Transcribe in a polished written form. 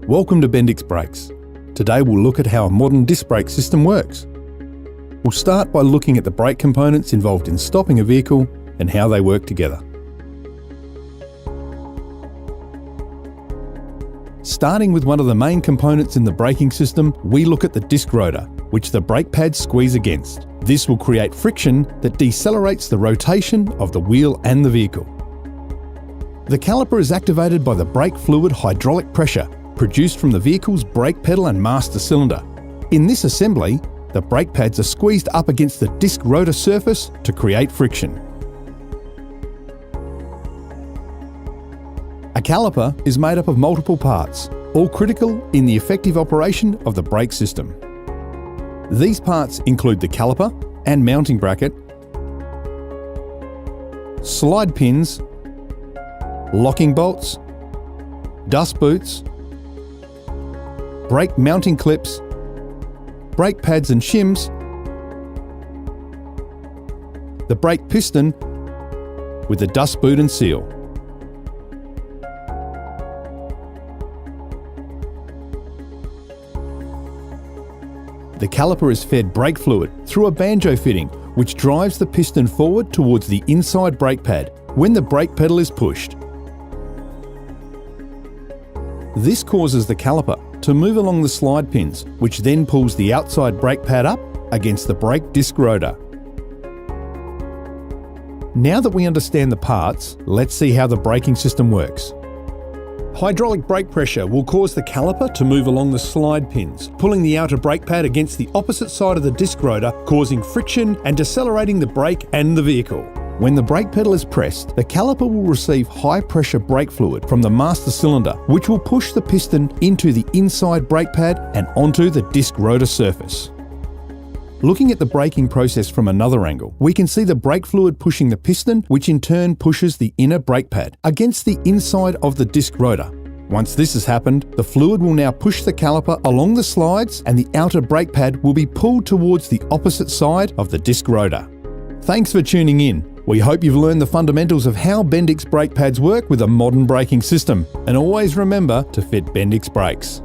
Welcome to Bendix Brakes. Today we'll look at how a modern disc brake system works. We'll start by looking at the brake components involved in stopping a vehicle and how they work together. Starting with one of the main components in the braking system, we look at the disc rotor, which the brake pads squeeze against. This will create friction that decelerates the rotation of the wheel and the vehicle. The caliper is activated by the brake fluid hydraulic pressure produced from the vehicle's brake pedal and master cylinder. In this assembly, the brake pads are squeezed up against the disc rotor surface to create friction. A caliper is made up of multiple parts, all critical in the effective operation of the brake system. These parts include the caliper and mounting bracket, slide pins, locking bolts, dust boots, brake mounting clips, brake pads and shims, the brake piston with the dust boot and seal. The caliper is fed brake fluid through a banjo fitting, which drives the piston forward towards the inside brake pad when the brake pedal is pushed. This causes the caliper to move along the slide pins, which then pulls the outside brake pad up against the brake disc rotor. Now that we understand the parts, let's see how the braking system works. Hydraulic brake pressure will cause the caliper to move along the slide pins, pulling the outer brake pad against the opposite side of the disc rotor, causing friction and decelerating the brake and the vehicle. When the brake pedal is pressed, the caliper will receive high-pressure brake fluid from the master cylinder, which will push the piston into the inside brake pad and onto the disc rotor surface. Looking at the braking process from another angle, we can see the brake fluid pushing the piston, which in turn pushes the inner brake pad against the inside of the disc rotor. Once this has happened, the fluid will now push the caliper along the slides and the outer brake pad will be pulled towards the opposite side of the disc rotor. Thanks for tuning in. We hope you've learned the fundamentals of how Bendix brake pads work with a modern braking system. And always remember to fit Bendix brakes.